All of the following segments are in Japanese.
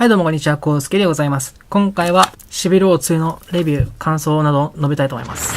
はい、どうもこんにちは、コウスケでございます。今回は、シビル王2のレビュー、感想などを述べたいと思います。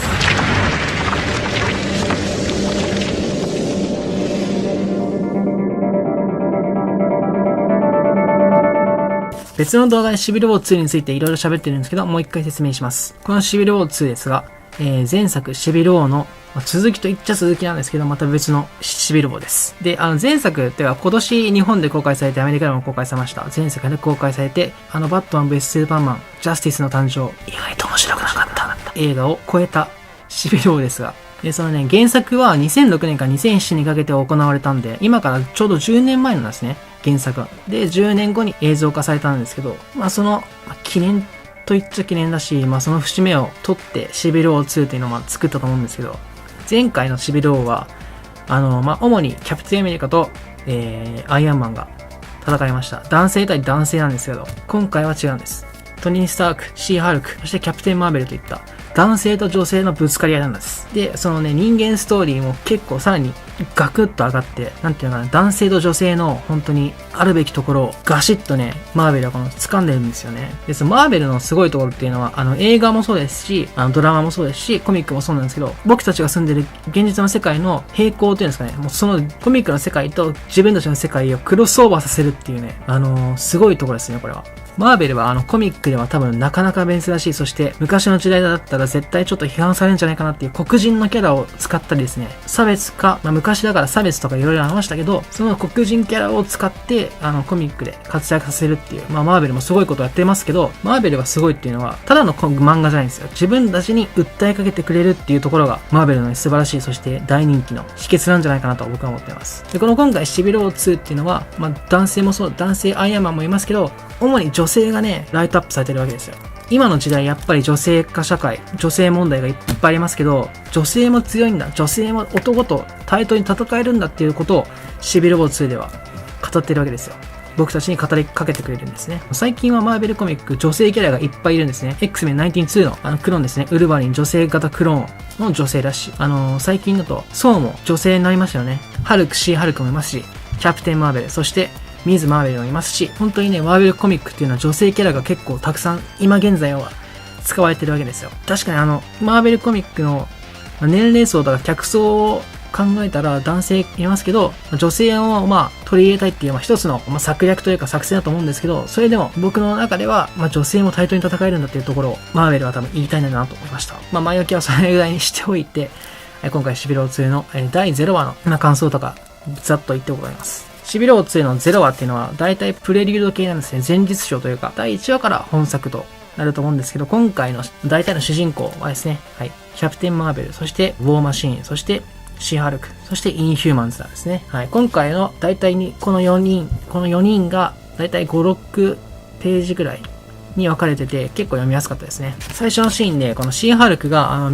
別の動画でシビル王2についていろいろ喋ってるんですけど、もう一回説明します。このシビル王2ですが、前作シビル王の続きと言っちゃ続きなんですけど、また別のシビル王です。で、前作っては今年日本で公開されてアメリカでも公開されました。前作で公開されて、バットマン vs スーパーマン、ジャスティスの誕生、意外と面白くなかった映画を超えたシビル王ですが、で、そのね、原作は2006年から2007年にかけて行われたんで、今からちょうど10年前なんですね、原作は。で、10年後に映像化されたんですけど、記念と言っちゃ記念だし、その節目を取ってシビル王2っていうのを作ったと思うんですけど、前回のシビル王は、主にキャプテンアメリカと、アイアンマンが戦いました。男性対男性なんですけど、今回は違うんです。トニー・スターク、シー・ハルク、そしてキャプテン・マーベルといった男性と女性のぶつかり合いなんです。で、そのね、人間ストーリーも結構さらにガクッと上がって、なんていうのかな、男性と女性の本当にあるべきところをガシッとね、マーベルは掴んでるんですよね。で、そのマーベルのすごいところっていうのは、映画もそうですし、ドラマもそうですし、コミックもそうなんですけど、僕たちが住んでる現実の世界の並行っていうんですかね、もうそのコミックの世界と自分たちの世界をクロスオーバーさせるっていうね、すごいところですね、これは。マーベルはコミックでは多分なかなか珍しい、そして昔の時代だったら絶対ちょっと批判されるんじゃないかなっていう黒人のキャラを使ったりですね、差別か、昔だから差別とかいろいろありましたけど、その黒人キャラを使ってコミックで活躍させるっていう、マーベルもすごいことをやってますけど、マーベルがすごいっていうのはただの漫画じゃないんですよ。自分たちに訴えかけてくれるっていうところがマーベルの素晴らしい、そして大人気の秘訣なんじゃないかなと僕は思っています。で、この今回シビル王2っていうのは、男性もそう、男性アイアンマンもいますけど、主に女性がね、ライトアップされてるわけですよ。今の時代やっぱり女性化社会、女性問題がいっぱいありますけど、女性も強いんだ、女性も男と対等に戦えるんだっていうことをシビル王2では語ってるわけですよ。僕たちに語りかけてくれるんですね。最近はマーベルコミック女性キャラがいっぱいいるんですね。X-Men 192のクローンですね。ウルヴァリン女性型クローンの女性だし、最近だとソウも女性になりましたよね。ハルク、シー・ハルクもいますし、キャプテン・マーベル、そしてミズ・マーベルもいますし、本当にね、マーベルコミックっていうのは女性キャラが結構たくさん今現在は使われてるわけですよ。確かにマーベルコミックの年齢層とか客層を考えたら男性いますけど、女性を取り入れたいっていう一つの策略というか作戦だと思うんですけど、それでも僕の中では女性も対等に戦えるんだっていうところをマーベルは多分言いたいんだなと思いました。前置きはそれぐらいにしておいて、今回シビル王2の第0話の感想とかざっと言っておこうと思います。シビル王2の0話っていうのは大体プレリュード系なんですね。前日章というか、第1話から本作となると思うんですけど、今回の大体の主人公はですね、はい、キャプテン・マーベル、そしてウォーマシーン、そしてシー・ハルク、そしてインヒューマンズなんですね。はい、今回の大体にこの4人が大体5、6ページぐらいに分かれてて結構読みやすかったですね。最初のシーンでこのシー・ハルクが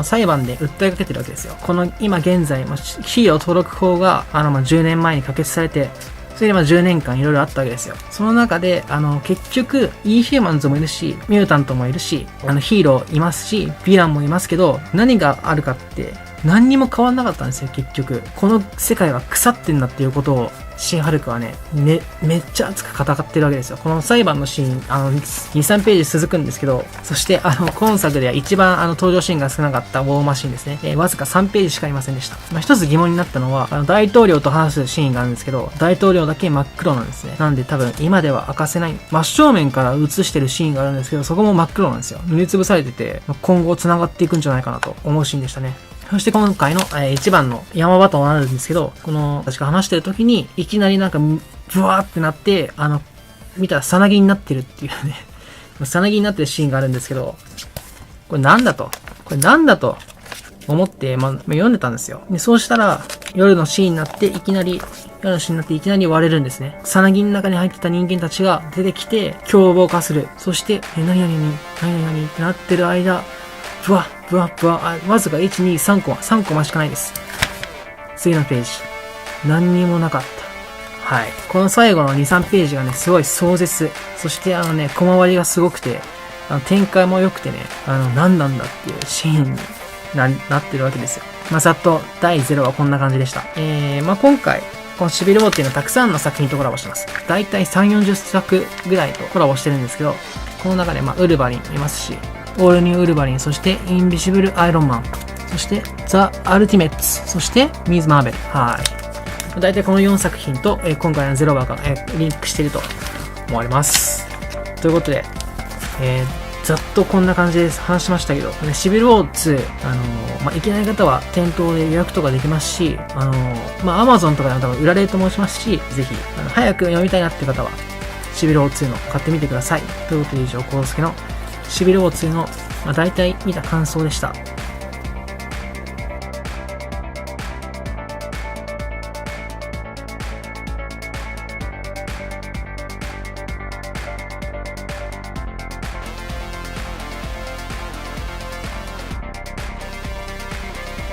裁判で訴えかけてるわけですよ。この今現在、ヒーロー登録法が10年前に可決されて、それで10年間いろいろあったわけですよ。その中で結局インヒューマンズもいるし、ミュータントもいるし、ヒーローいますし、ヴィランもいますけど、何があるかって何にも変わんなかったんですよ。結局この世界は腐ってんだっていうことをシン・ハルクはね、めっちゃ熱く語ってるわけですよ。この裁判のシーン、2、3ページ続くんですけど、そして今作では一番登場シーンが少なかったウォーマシーンですね。わずか3ページしかいませんでした。一つ疑問になったのは、大統領と話すシーンがあるんですけど、大統領だけ真っ黒なんですね。なんで多分今では明かせない、真正面から映してるシーンがあるんですけど、そこも真っ黒なんですよ。塗りつぶされてて、今後繋がっていくんじゃないかなと思うシーンでしたね。そして今回の一番の山場となるんですけど、この私が話してる時にいきなりブワーってなって、見たらさなぎになってるっていうね、さなぎになってるシーンがあるんですけど、これなんだと思って読んでたんですよ。で、そうしたら夜のシーンになっていきなり割れるんですね。さなぎの中に入ってた人間たちが出てきて凶暴化する。そして何々ってなってる間、ぶわ、わずか1、2、3コマしかないです。次のページ。何にもなかった。はい。この最後の2、3ページがね、すごい壮絶。そしてコマ割りがすごくて、展開も良くてね、何なんだっていうシーンになってるわけですよ。ざっと第0話こんな感じでした。今回、このシビルウォーっていうのはたくさんの作品とコラボしてます。だいたい3、40作ぐらいとコラボしてるんですけど、この中でウルヴァリンいますし、オールニューウルヴァリン、そしてインビシブルアイロンマン、そしてザ・アルティメッツ、そしてミズ・マーベル。はい。だいたいこの4作品と、今回のゼロ話が、リンクしていると思われます。ということで、ざっとこんな感じで話しましたけど、シビルウォー2、いけない方は店頭で予約とかできますし、Amazon とかでも多分売られると思いますし、ぜひ、早く読みたいなって方は、シビルウォー2の買ってみてください。ということで以上、コウスケのシビルウォー2の、大体見た感想でした。